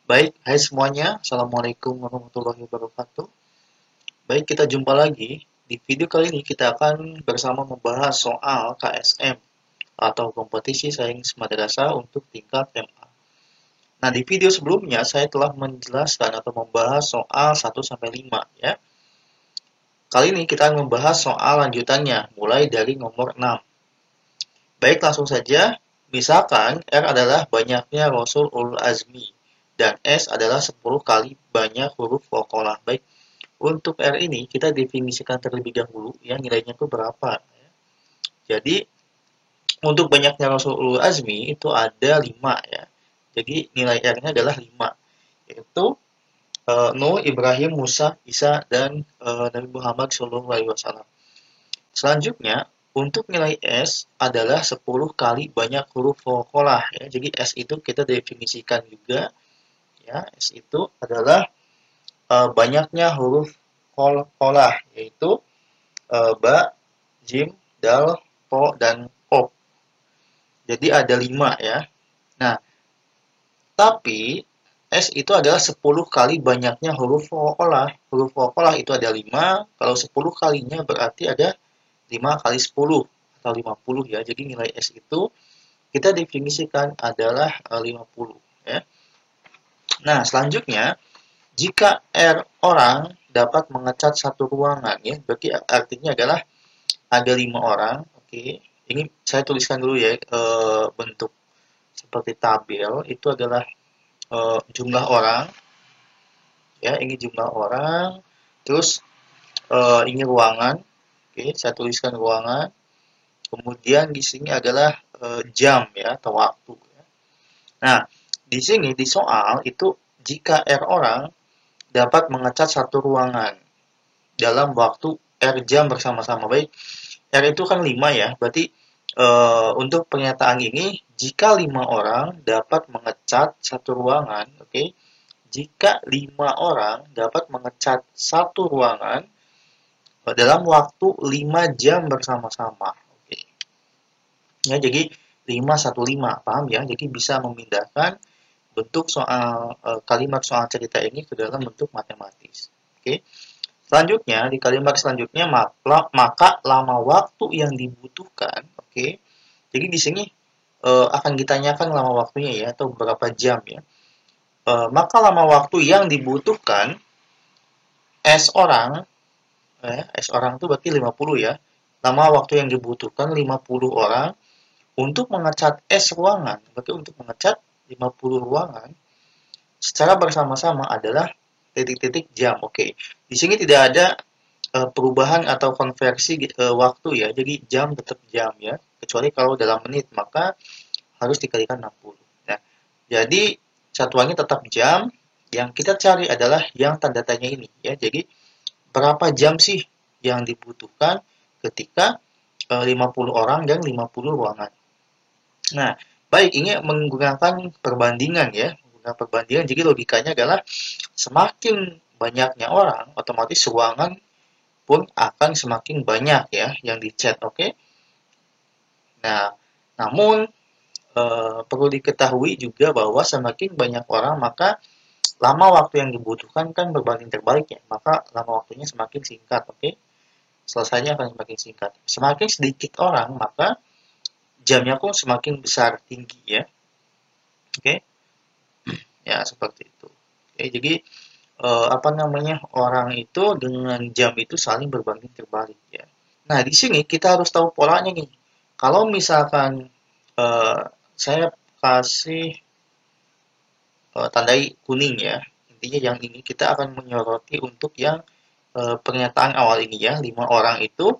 Baik, hai semuanya. Assalamualaikum warahmatullahi wabarakatuh. Baik, kita jumpa lagi. Di video kali ini kita akan bersama membahas soal KSM atau kompetisi sains madrasah untuk tingkat MA. Nah, di video sebelumnya saya telah menjelaskan atau membahas soal 1 sampai 5 ya. Kali ini kita akan membahas soal lanjutannya mulai dari nomor 6. Baik, langsung saja. Misalkan R adalah banyaknya Rasul Ulul Azmi dan S adalah 10 kali banyak huruf qalqalah. Baik, untuk R ini kita definisikan terlebih dahulu ya nilainya itu berapa. Jadi untuk banyaknya Rasul Ulul Azmi itu ada 5 ya. Jadi nilai R-nya adalah 5. Yaitu Nuh, Ibrahim, Musa, Isa, dan Nabi Muhammad SAW. Selanjutnya, untuk nilai S adalah 10 kali banyak huruf qalqalah ya. Jadi S itu kita definisikan juga ya. S itu adalah banyaknya huruf qalqalah yaitu ba, jim, dal, to, dan o. Jadi ada 5 ya. Nah, tapi S itu adalah 10 kali banyaknya huruf qalqalah. Huruf qalqalah itu ada 5, kalau 10 kalinya berarti ada 5 kali 10 atau 50 ya. Jadi nilai S itu kita definisikan adalah 50 ya. Nah, selanjutnya jika R orang dapat mengecat satu ruangan ya, berarti artinya adalah ada 5 orang. Oke, ini saya tuliskan dulu ya bentuk seperti tabel itu adalah jumlah orang ya, ini jumlah orang. Terus ini ruangan. Oke, saya tuliskan ruangan. Kemudian di sini adalah jam ya atau waktu. Nah, di sini di soal itu jika R orang dapat mengecat satu ruangan dalam waktu R jam bersama-sama. Baik, R itu kan 5 ya, berarti untuk pernyataan ini jika 5 orang dapat mengecat satu ruangan, oke. Jika 5 orang dapat mengecat satu ruangan dalam waktu 5 jam bersama-sama. Oke. Ya, jadi 515, paham ya? Jadi bisa memindahkan bentuk soal kalimat soal cerita ini ke dalam bentuk matematis. Oke. Selanjutnya, di kalimat selanjutnya maka lama waktu yang dibutuhkan, oke. Jadi di sini akan ditanyakan lama waktunya ya atau berapa jam ya. Maka lama waktu yang dibutuhkan S orang S orang itu berarti 50 ya. Lama waktu yang dibutuhkan 50 orang untuk mengecat S ruangan, berarti untuk mengecat 50 ruangan secara bersama-sama adalah titik-titik jam. Oke. Di sini tidak ada perubahan atau konversi waktu ya. Jadi jam tetap jam ya. Kecuali kalau dalam menit maka harus dikalikan 60. Nah, jadi satuannya tetap jam. Yang kita cari adalah yang tanda tanya ini ya. Jadi berapa jam sih yang dibutuhkan ketika 50 orang dan 50 ruangan. Nah, baik ini menggunakan perbandingan ya. Menggunakan perbandingan jadi logikanya adalah semakin banyaknya orang, otomatis ruangan pun akan semakin banyak ya yang dicat, oke? Nah, namun perlu diketahui juga bahwa semakin banyak orang maka lama waktu yang dibutuhkan kan berbanding terbalik ya, maka lama waktunya semakin singkat, oke? Selesainya akan semakin singkat. Semakin sedikit orang maka jamnya pun semakin besar tinggi ya, oke? Ya seperti itu. Oke, jadi apa namanya orang itu dengan jam itu saling berbanding terbalik ya. Nah di sini kita harus tahu polanya nih. Kalau misalkan saya kasih tandai kuning ya, intinya yang ini kita akan menyoroti untuk yang pernyataan awal ini ya, 5 orang itu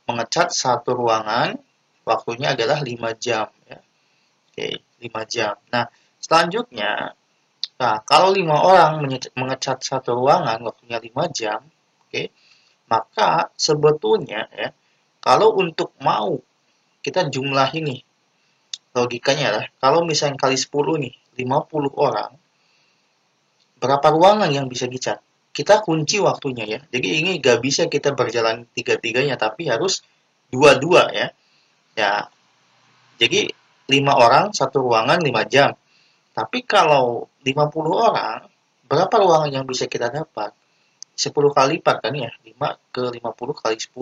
mengecat satu ruangan, waktunya adalah 5 jam ya. Oke, 5 jam. Nah selanjutnya, nah, kalau 5 orang mengecat satu ruangan waktunya 5 jam, oke, maka sebetulnya ya, kalau untuk mau kita jumlah ini, logikanya lah, kalau misalnya kali 10 nih, 50 orang, berapa ruangan yang bisa dicat? Kita kunci waktunya ya. Jadi ini gak bisa kita berjalan tiga-tiganya, tapi harus dua-dua ya. Ya, jadi 5 orang, satu ruangan 5 jam. Tapi kalau 50 orang, berapa ruangan yang bisa kita dapat? 10 kali lipat kan ya, 5 ke 50 kali 10.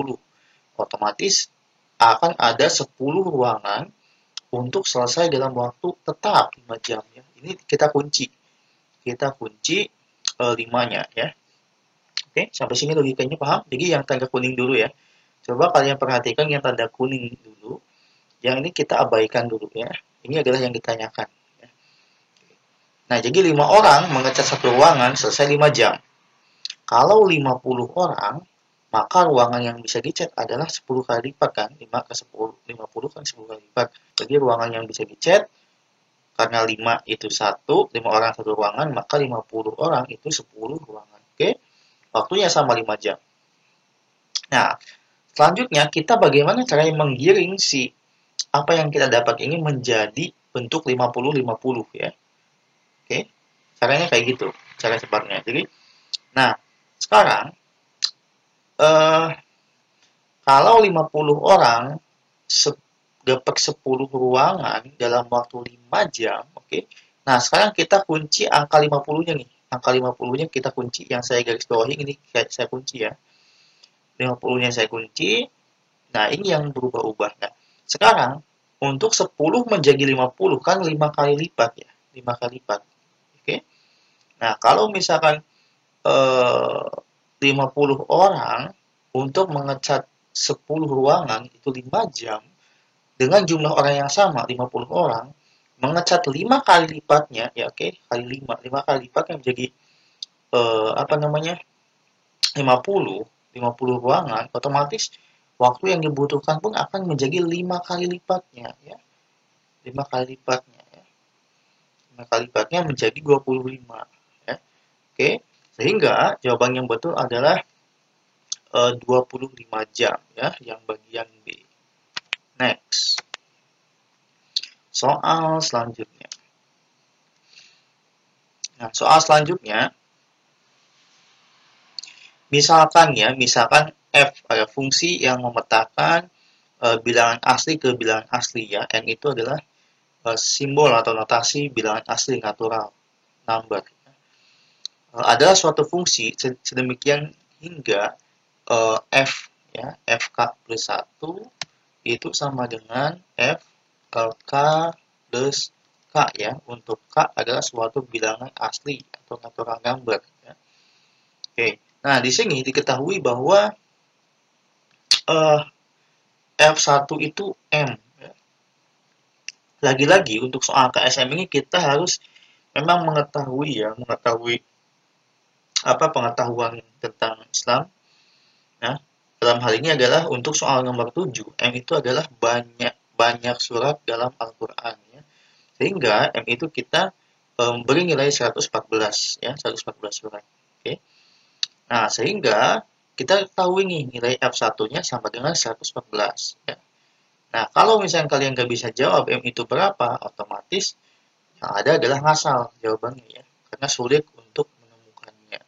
Otomatis akan ada 10 ruangan untuk selesai dalam waktu tetap 5 jam ya. Ini kita kunci. Kita kunci 5-nya ya. Oke, sampai sini logikanya paham? Jadi yang tanda kuning dulu ya. Coba kalian perhatikan yang tanda kuning dulu. Yang ini kita abaikan dulu ya. Ini adalah yang ditanyakan. Ya. Nah, jadi 5 orang mengecat satu ruangan selesai 5 jam. Kalau 50 orang, maka ruangan yang bisa dicat adalah 10 kali lipat kan? 5 ke 10, 50 kan 10 kali lipat. Jadi ruangan yang bisa dicat, karena 5 itu 5 orang satu ruangan, maka 50 orang itu 10 ruangan. Oke? Waktunya sama 5 jam. Nah, selanjutnya kita bagaimana caranya menggiring si apa yang kita dapat ini menjadi bentuk 50-50 ya. Oke? Caranya kayak gitu, cara sebarnya. Jadi, nah, sekarang kalau 50 orang dapat 10 ruangan dalam waktu 5 jam, oke. Nah, sekarang kita kunci angka 50-nya nih. Angka 50-nya kita kunci, yang saya garis bawahi ini saya kunci ya. 50-nya saya kunci. Nah, ini yang berubah-ubah. Nah, sekarang untuk 10 menjadi 50 kan 5 kali lipat ya. 5 kali lipat. Oke. Nah, kalau misalkan 50 orang untuk mengecat 10 ruangan itu 5 jam dengan jumlah orang yang sama 50 orang mengecat 5 kali lipatnya ya oke kali 5 kali lipatnya menjadi apa namanya 50 ruangan otomatis waktu yang dibutuhkan pun akan menjadi 5 kali lipatnya ya 5 kali lipatnya ya 5 kali lipatnya menjadi 25 ya oke sehingga jawaban yang betul adalah 25 jam ya yang bagian B. Next. Soal selanjutnya. Nah, soal selanjutnya misalkan f ada fungsi yang memetakan bilangan asli ke bilangan asli ya. N itu adalah simbol atau notasi bilangan asli natural number. Adalah suatu fungsi sedemikian hingga f ya, fk plus 1 itu sama dengan f k plus k ya. Untuk k adalah suatu bilangan asli atau natural number ya. Oke. Nah, di sini diketahui bahwa F1 itu M ya. Lagi-lagi untuk soal KSM ini kita harus memang mengetahui pengetahuan tentang Islam. Nah, dalam hal ini adalah untuk soal nomor 7, M itu adalah banyak surat dalam Al-Qur'an ya. Sehingga M itu kita beri nilai 114 ya, 114 surat. Oke. Nah, sehingga kita tahu ini nilai F1-nya sama dengan 114 ya. Nah, kalau misalnya kalian nggak bisa jawab M itu berapa, otomatis yang ada adalah ngasal jawabannya ya, karena sulit untuk menemukannya.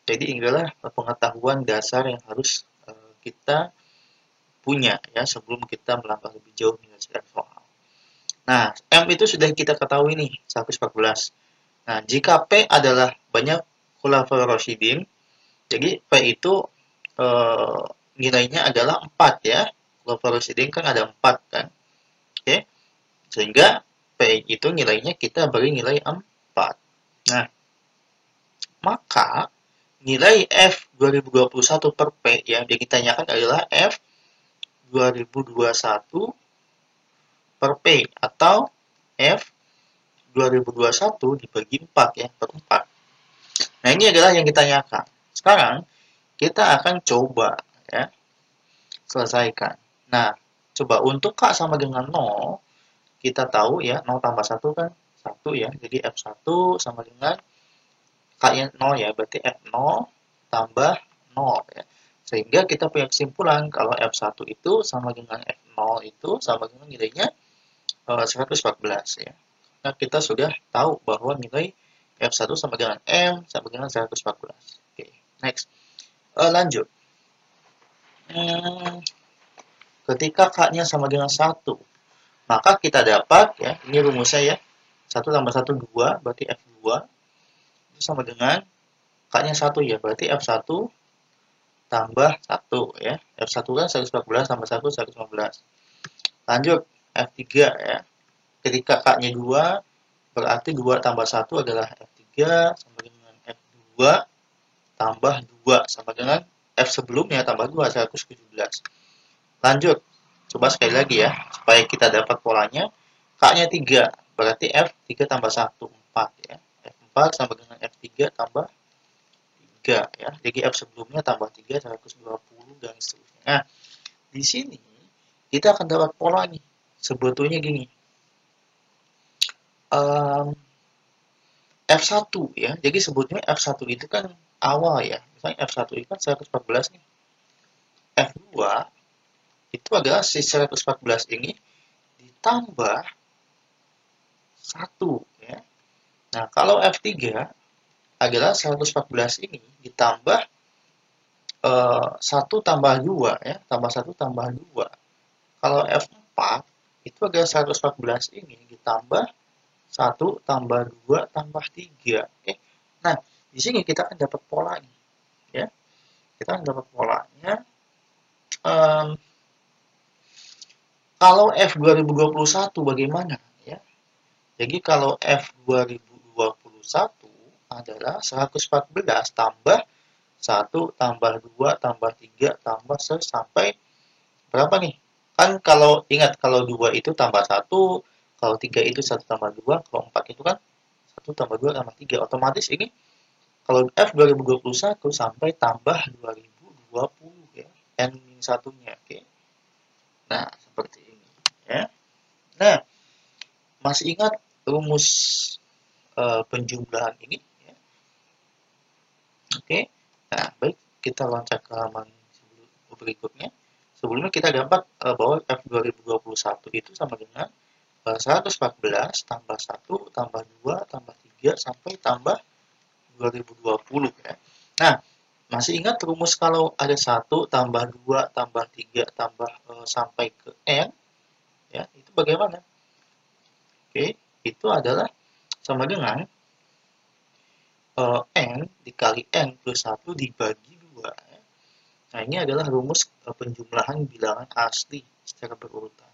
Jadi inilah pengetahuan dasar yang harus kita punya ya sebelum kita melangkah lebih jauh menyelesaikan soal. Nah, M itu sudah kita ketahui nih, 114. Nah, jika P adalah banyak khulafaur rasyidin, jadi P itu nilainya adalah 4 ya. Khulafaur rasyidin kan ada 4 kan. Oke. Sehingga P itu nilainya kita beri nilai 4. Nah, maka nilai F 2021 per P yang ditanyakan adalah F 2021 per P atau F 2021 dibagi 4 ya, per 4. Nah, ini adalah yang ditanyakan. Sekarang kita akan coba ya selesaikan. Nah, coba untuk K sama dengan 0, kita tahu ya 0 tambah 1 kan 1 ya. Jadi F1 sama dengan K-nya 0 ya, berarti F0 tambah 0 ya. Sehingga kita punya kesimpulan kalau F1 itu sama dengan F0 itu sama dengan nilainya 114 ya. Nah, kita sudah tahu bahwa nilai F1 sama dengan M sama dengan 114. Oke, next. Lanjut. Ketika K-nya sama dengan 1, maka kita dapat, ya, ini rumusnya ya, 1 tambah 1 2, berarti F2 itu sama dengan K-nya 1 ya, berarti F1 tambah 1 ya. F1 kan 114 tambah 1 115. Lanjut F3 ya. Ketika K-nya 2, berarti 2 tambah 1 adalah F3 sama dengan F2 tambah 2 sama dengan F sebelumnya tambah 2 117. Lanjut. Coba sekali lagi ya, supaya kita dapat polanya. K-nya 3, berarti F3 tambah 1, 4 ya. F4 sama dengan F3 tambah 3 ya. Jadi F sebelumnya tambah 3, 120 dan seterusnya. Nah, di sini kita akan dapat pola nih. Sebetulnya gini. F1 ya. Jadi sebetulnya F1 itu kan awal ya. Misalnya F1 itu kan 114 nih. F2 itu adalah si 114 ini ditambah 1 ya. Nah, kalau F3 adalah 114 ini ditambah 1 tambah 2 ya, tambah 1 tambah 2. Kalau F4 itu adalah 114 ini ditambah 1 tambah 2 tambah 3. Oke. Nah, di sini kita akan dapat polanya ya. Kita akan dapat polanya. Kalau F 2021 bagaimana ya? Jadi kalau F 2021 adalah 114 tambah 1 tambah 2 tambah 3 tambah sampai berapa nih? Kan kalau ingat kalau 2 itu tambah 1, kalau 3 itu 1 tambah 2, kalau 4 itu kan 1 tambah 2 tambah 3. Otomatis ini kalau F 2021 sampai tambah 2020 ya. N-1-nya. Oke. Nah, seperti ini ya. Nah, masih ingat rumus penjumlahan ini ya? Oke. Nah, baik, kita loncat ke halaman berikutnya. Sebelumnya kita dapat bahwa F 2021 itu sama dengan 114 tambah 1 tambah 2 tambah 3 sampai tambah 2020 ya. Nah, masih ingat rumus kalau ada 1 tambah 2 tambah 3 tambah sampai ke N ya, itu bagaimana? Oke, itu adalah sama dengan N dikali N plus 1 dibagi 2 ya. Nah, ini adalah rumus penjumlahan bilangan asli secara berurutan.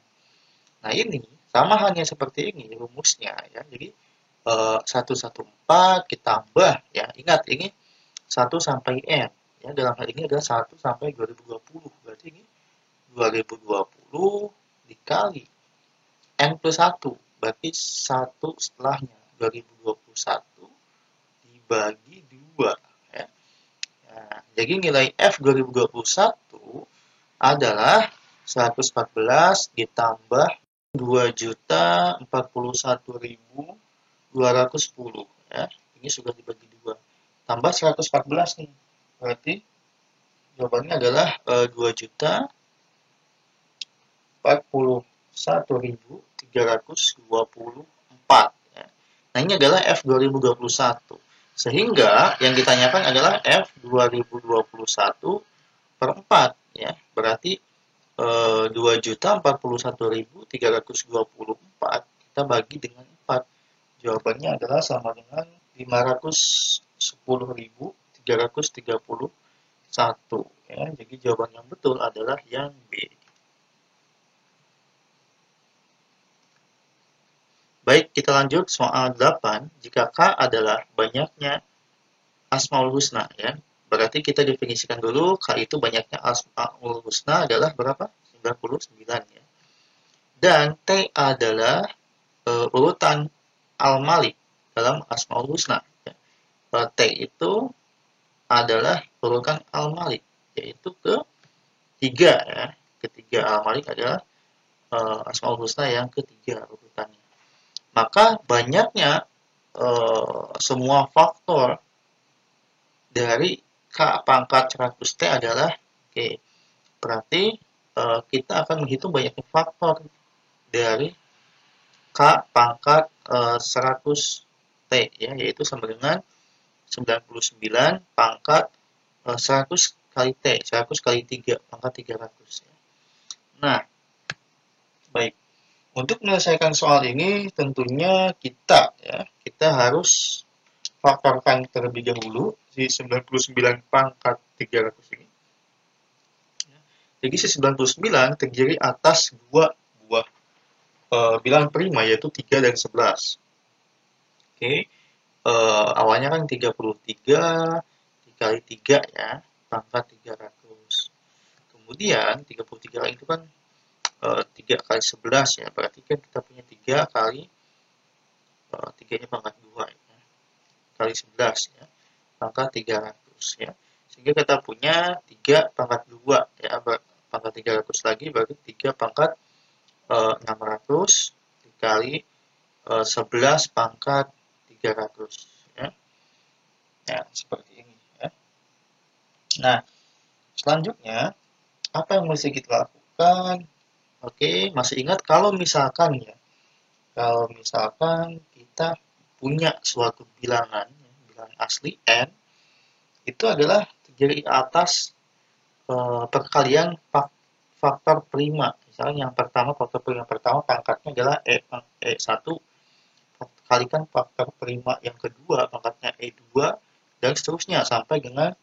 Nah, ini sama halnya seperti ini rumusnya ya. Jadi 114 ditambah ya. Ingat ini 1 sampai N ya. Dalam hal ini adalah 1 sampai 2020. Berarti ini 2020 dikali N plus 1. Berarti 1 setelahnya 2021 dibagi 2 ya. Nah, jadi nilai F 2021 adalah 114 ditambah 2.041.210 ya. Ini sudah dibagi 2. Tambah 114 nih. Berarti jawabannya adalah 2.041.324 ya. Nah, ini adalah F 2021. Sehingga yang ditanyakan adalah F 2021 per 4 ya. Berarti 2.041.324 kita bagi dengan 4. Jawabannya adalah sama dengan 510.331 ya. Jadi jawaban yang betul adalah yang B. Baik, kita lanjut soal 8. Jika K adalah banyaknya Asmaul Husna ya. Berarti kita definisikan dulu K itu banyaknya Asmaul Husna adalah berapa? 99 ya. Dan T adalah urutan Al-Malik dalam Asmaul Husna. Ya. T itu adalah urutan Al-Malik, yaitu ketiga ya. Ketiga Al-Malik adalah Asmaul Husna yang ketiga urutannya. Maka banyaknya semua faktor dari K pangkat 100T adalah oke. Berarti kita akan menghitung banyaknya faktor dari K pangkat 100T ya, yaitu sama dengan 99 pangkat 100 kali T, 100 kali 3 pangkat 300 ya. Nah, baik. Untuk menyelesaikan soal ini tentunya kita harus faktorkan terlebih dahulu si 99 pangkat 300 ini. Jadi si 99 terdiri atas dua buah bilangan prima, yaitu 3 dan 11. Oke, awalnya kan 33 dikali 3 ya, pangkat 300. Kemudian 33 itu kan 3 kali 11 ya, berarti kan kita punya 3 kali 3 nya pangkat 2 ya, kali 11 ya, pangkat 300 ya. Sehingga kita punya 3 pangkat 2 ya, pangkat 300 lagi berarti 3 pangkat 600 dikali 11 pangkat 300 ya. Ya, seperti ini ya. Nah, selanjutnya apa yang mesti kita lakukan? Oke, masih ingat kalau misalkan kita punya suatu bilangan asli n itu adalah terdiri atas perkalian faktor prima. Misalnya yang pertama, faktor prima pertama pangkatnya adalah E1, kalikan faktor prima yang kedua pangkatnya E2, dan seterusnya sampai dengan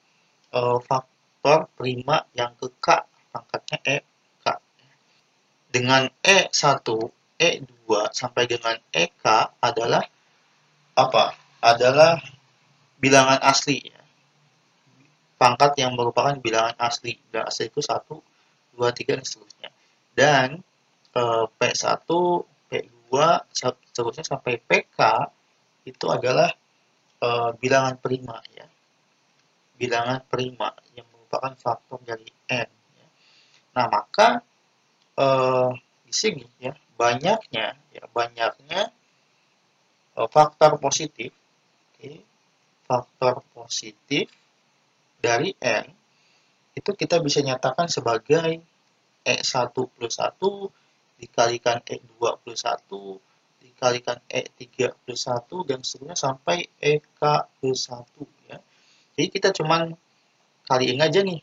faktor prima yang ke K pangkatnya EK. Dengan E1, E2 sampai dengan EK adalah apa? Adalah bilangan asli ya. Pangkat yang merupakan bilangan asli. Bilangan asli itu 1, 2, 3 dan seterusnya. Dan P1, P2 seterusnya sampai PK itu adalah bilangan prima ya. Bilangan prima yang merupakan faktor dari n ya. Nah, maka di sini ya banyaknya faktor positif, okay, faktor positif dari n itu kita bisa nyatakan sebagai E1 plus 1 dikalikan E2 plus 1 dikalikan E3 plus 1 dan seterusnya sampai EK plus 1 ya. Jadi kita cuman kaliin aja nih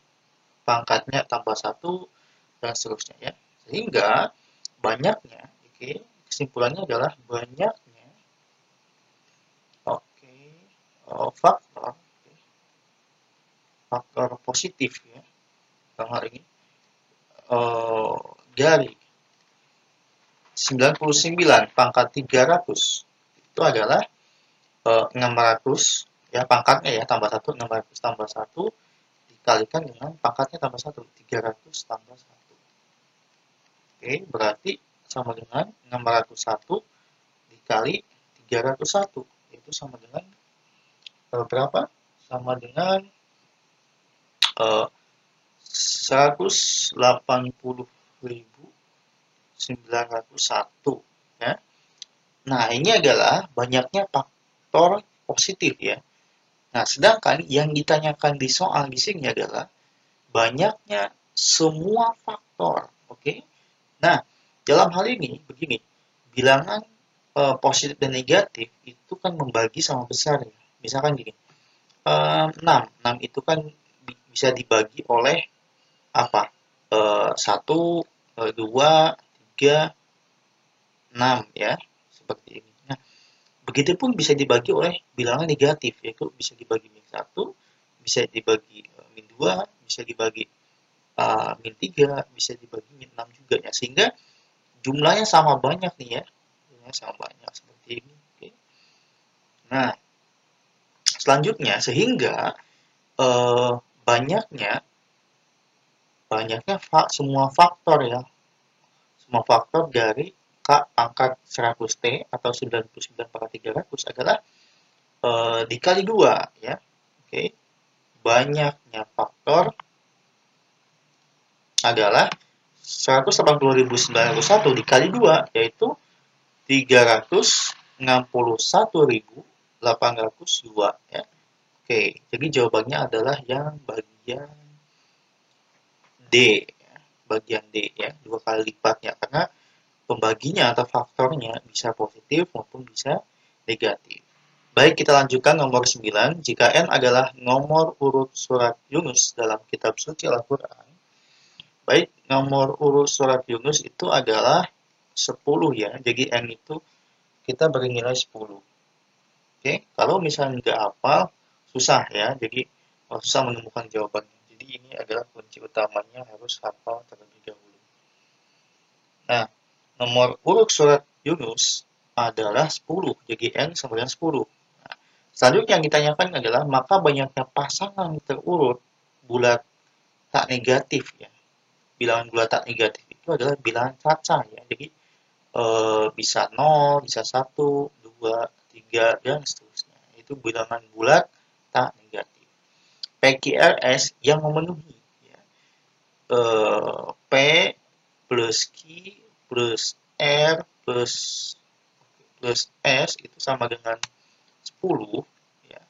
pangkatnya tambah 1 dan seterusnya ya. Sehingga banyaknya, kesimpulannya adalah banyaknya faktor positif ya dalam hal ini dari 99 pangkat 300 itu adalah 600 ya, pangkatnya ya tambah 1, 600 tambah 1 dikalikan dengan pangkatnya tambah 1, 300 tambah 1. Oke, berarti sama dengan 601 dikali 301, itu sama dengan berapa? Sama dengan 180.901 ya. Nah, ini adalah banyaknya faktor positif ya. Nah, sedangkan yang ditanyakan di soal di sini adalah banyaknya semua faktor. Oke. Nah, dalam hal ini begini, bilangan positif dan negatif itu kan membagi sama besar ya. Misalkan gini, 6 itu kan bisa dibagi oleh apa? 1, 2, 3, 6 ya, seperti ini. Nah, begitupun bisa dibagi oleh bilangan negatif, yaitu bisa dibagi min 1, bisa dibagi min 2, bisa dibagi min 3, bisa dibagi min 6 juga ya. Sehingga jumlahnya sama banyak nih ya. Jumlahnya sama banyak seperti ini. Oke. Nah, selanjutnya sehingga banyaknya semua faktor ya. Semua faktor dari K pangkat 100T atau 99 pangkat 300 adalah dikali 2 ya. Oke. Banyaknya faktor adalah 180.901 dikali 2 yaitu 361.802 ya. Oke, jadi jawabannya adalah yang bagian D ya. Bagian D ya, 2 kali lipatnya karena pembaginya atau faktornya bisa positif maupun bisa negatif. Baik, kita lanjutkan nomor 9. Jika N adalah nomor urut surat Yunus dalam kitab suci Al-Quran, baik, nomor urut surat Yunus itu adalah 10 ya. Jadi N itu kita beri nilai 10. Oke, kalau misalnya nggak hafal, susah ya. Jadi susah menemukan jawabannya. Jadi ini adalah kunci utamanya, harus hafal terlebih dahulu. Nah, nomor urut surat Yunus adalah 10. Jadi N sama dengan 10. Nah, selanjutnya yang ditanyakan adalah maka banyaknya pasangan terurut bulat tak negatif ya. Bilangan bulat tak negatif itu adalah bilangan cacah ya. Jadi bisa 0, bisa 1, 2, 3, dan seterusnya. Itu bilangan bulat tak negatif. PQRS yang memenuhi ya. P plus Q plus R plus S itu sama dengan 10 ya.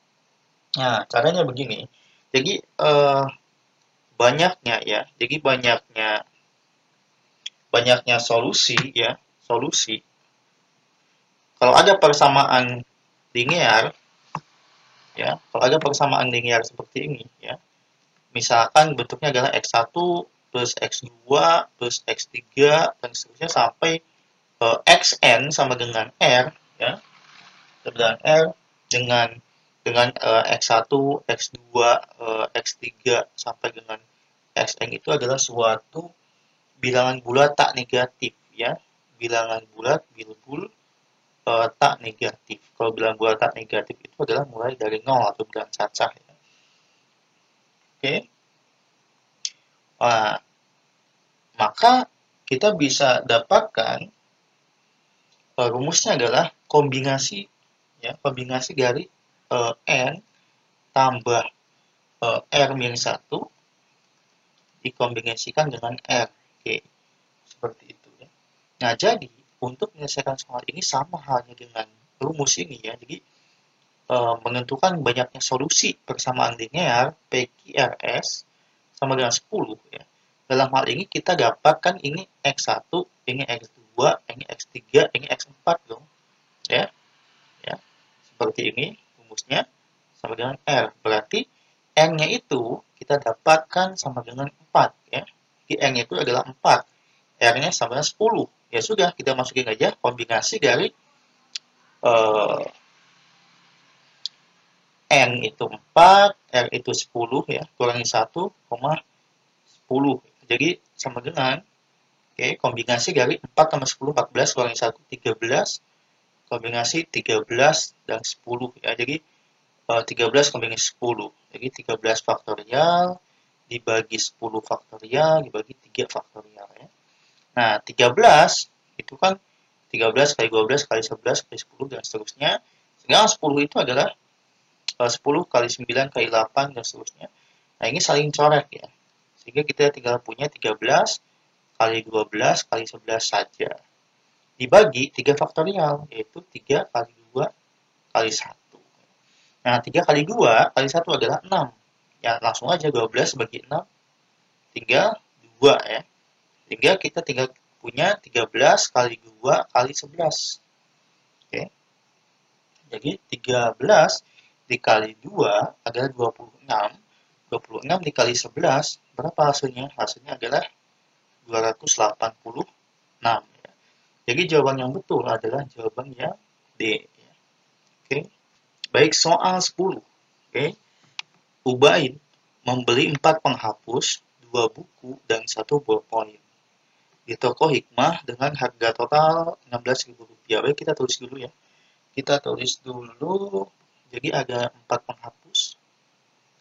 Nah, caranya begini. Jadi banyaknya ya. Jadi banyaknya solusi ya, solusi. Kalau ada persamaan linear ya, kalau ada persamaan linear seperti ini ya. Misalkan bentuknya adalah x1 plus x2 plus x3 dan seterusnya sampai xn sama dengan r ya, dengan r dengan x1, x2, x3 sampai dengan xn itu adalah suatu bilangan bulat tak negatif ya. Bilangan bulat bilbul tak negatif. Kalau bilangan bulat tak negatif itu adalah mulai dari 0 atau bilangan cacah ya. Oke. Nah, maka kita bisa dapatkan rumusnya adalah kombinasi ya, kombinasi dari n tambah r minus 1 dikombinasikan dengan r. Oke, seperti itu ya. Nah, jadi untuk menyelesaikan soal ini sama halnya dengan rumus ini ya. Jadi menentukan banyaknya solusi persamaan linear PQRS sama dengan 10 ya. Dalam hal ini kita dapatkan ini X1, ini X2, ini X3, ini X4 dong. Ya. Ya. Seperti ini rumusnya sama dengan R. Berarti N-nya itu kita dapatkan sama dengan 4 ya. Jadi N-nya itu adalah 4. R-nya sama dengan 10. Ya sudah, kita masukin aja kombinasi dari N itu 4, R itu 10 ya, kurangi 1, 10. Jadi sama dengan kombinasi dari 4 tambah 10, 14, kurangi 1, 13, kombinasi 13 dan 10 ya. Jadi 13 kombinasi 10. Jadi 13 faktorial dibagi 10 faktorial dibagi 3 faktorial ya. Nah, 13 itu kan 13 kali 12 kali 11 kali 10 dan seterusnya. Sedangkan 10 itu adalah 10 kali 9 kali 8 dan seterusnya. Nah, ini saling coret ya. Sehingga kita tinggal punya 13 kali 12 kali 11 saja. Dibagi 3 faktorial, yaitu 3 kali 2 kali 1. Nah, 3 kali 2 kali 1 adalah 6. Ya, langsung aja 12 bagi 6, tinggal 2 ya. Sehingga kita tinggal punya 13 kali 2 kali 11. Oke. Jadi 13 dikali 2 adalah 26. 26 dikali 11, berapa hasilnya? Hasilnya adalah 286. Ya. Jadi jawaban yang betul adalah jawaban yang D. Ya. Oke. Baik, soal 10. Oke. Ubaid membeli 4 penghapus, 2 buku, dan 1 ballpoint di toko Hikmah dengan harga total Rp16.000. Baik, kita tulis dulu ya. Kita tulis dulu. Jadi ada 4 penghapus.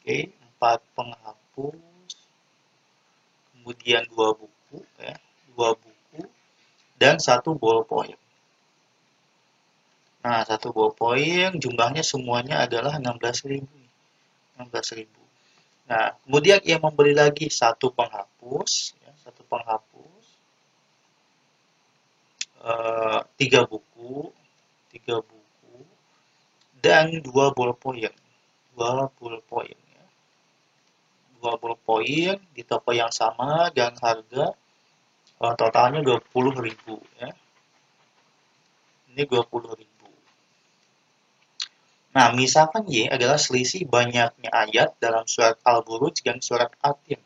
Oke, 4 penghapus. Kemudian 2 buku ya, 2 buku dan 1 ballpoint. Nah, 1 ballpoint jumlahnya semuanya adalah 16.000. 16.000. Nah, kemudian ia membeli lagi 1 penghapus ya, 1 penghapus. 3 buku, 3 buku dan 2 ballpoint. 2 ballpoint ya. 2 ballpoint di toko yang sama dan harga totalnya 20.000 ya. Ini 20.000. Nah, misalkan Y adalah selisih banyaknya ayat dalam surat Al-Buruj dan surat At-Tin.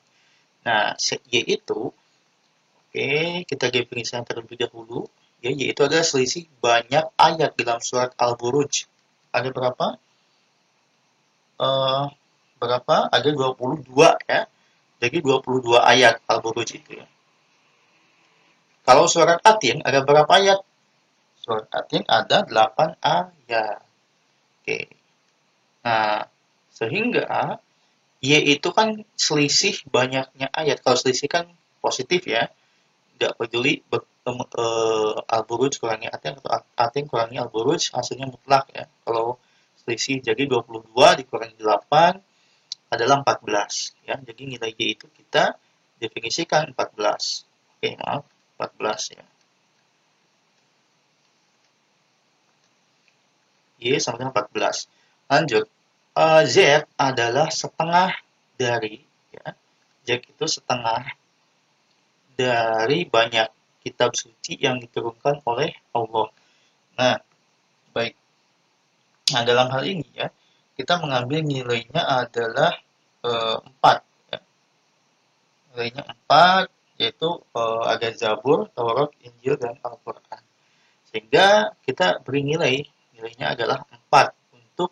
Nah, Y itu, oke, kita definisikan terlebih dahulu. ya, yaitu adalah selisih banyak ayat dalam surat Al-Buruj. Ada berapa? Eh, berapa? Ada 22 ya. Jadi 22 ayat Al-Buruj itu ya. Kalau surat Atin ada berapa ayat? Surat Atin ada 8 ayat. Oke. Nah, sehingga Y itu kan selisih banyaknya ayat. Kalau selisih kan positif ya. Nggak peduli Al-Buruj kurangi Atin atau Atin kurangi Al-Buruj, hasilnya mutlak ya. Kalau selisih jadi 22 dikurangi 8 adalah 14 ya. Jadi nilai Y itu kita definisikan 14. Oke, maaf, 14 ya. Y sama dengan 14. Lanjut. Z adalah setengah dari ya. Z itu setengah dari banyak kitab suci yang diturunkan oleh Allah. Nah, baik. Nah, dalam hal ini ya, kita mengambil nilainya adalah 4 ya. Nilainya 4 yaitu ada Zabur, Taurat, Injil dan Al-Qur'an. Sehingga kita beri nilainya adalah 4 untuk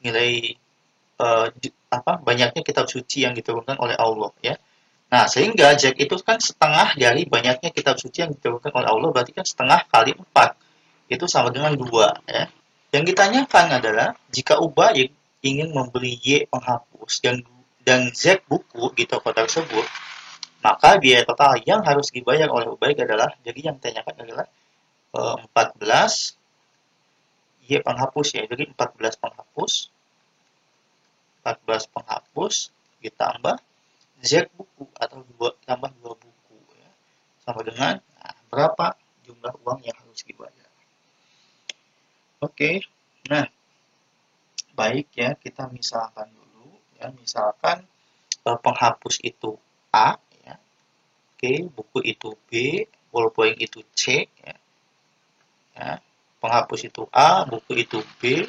nilai banyaknya kitab suci yang diturunkan oleh Allah ya. Nah, sehingga Z itu kan setengah dari banyaknya kitab suci yang diturunkan oleh Allah, berarti kan setengah kali 4 itu sama dengan 2 ya. Yang ditanyakan adalah jika Ubaik ingin membeli Y penghapus dan Z buku di toko tersebut, maka biaya total yang harus dibayar oleh Ubaik adalah, jadi yang ditanyakan adalah 14 Y penghapus ya. Jadi 14 penghapus ditambah Z buku atau tambah 2 buku ya. Sama dengan berapa jumlah uang yang harus dibayar. Oke. Nah, baik ya, kita misalkan dulu ya. Misalkan penghapus itu A ya. Oke, buku itu B, ballpoint itu C ya. Ya. Penghapus itu A, buku itu B,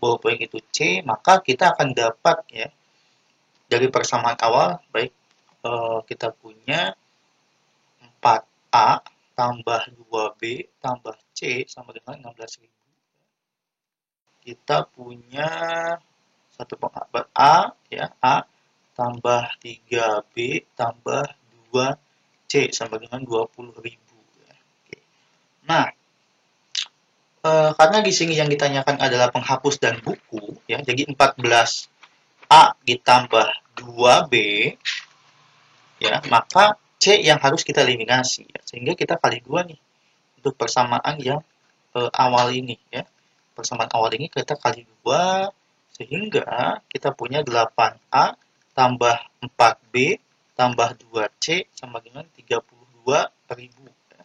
ballpoint itu C, maka kita akan dapat ya dari persamaan awal, baik kita punya 4A tambah 2B tambah C sama dengan 16.000. Kita punya satu penghapus A ya, A tambah 3B tambah 2C sama dengan 20.000 ya. Oke. Nah, karena di sini yang ditanyakan adalah penghapus dan buku ya, jadi 14A ditambah 2B ya, maka C yang harus kita eliminasi ya. Sehingga kita kali 2 nih untuk persamaan yang awal ini ya. Persamaan awal ini kita kali 2 sehingga kita punya 8A tambah 4B tambah 2C sama dengan 32.000 ya.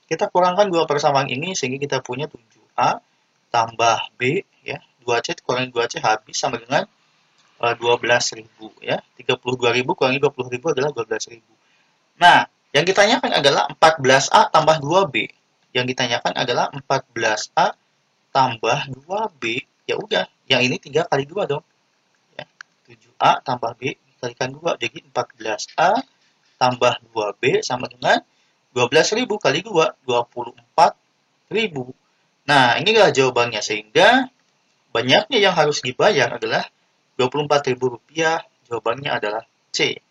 Kita kurangkan dua persamaan ini sehingga kita punya 7A tambah B ya. 2C kurangi 2C habis sama dengan 12.000 ya. 32.000 kurangi 20.000 adalah 12.000. Nah, yang ditanyakan adalah 14A tambah 2B. Yang ditanyakan adalah 14A tambah 2B. Ya udah, yang ini 3 kali 2 dong. Ya, 7A tambah B dikalikan 2. Jadi 14A tambah 2B sama dengan 12.000 kali 2, 24.000. Nah, inilah jawabannya. Sehingga banyaknya yang harus dibayar adalah Rp24.000. Jawabannya adalah C.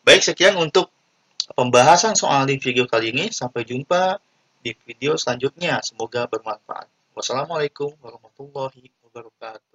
Baik, sekian untuk pembahasan soal di video kali ini. Sampai jumpa di video selanjutnya. Semoga bermanfaat. Wassalamualaikum warahmatullahi wabarakatuh.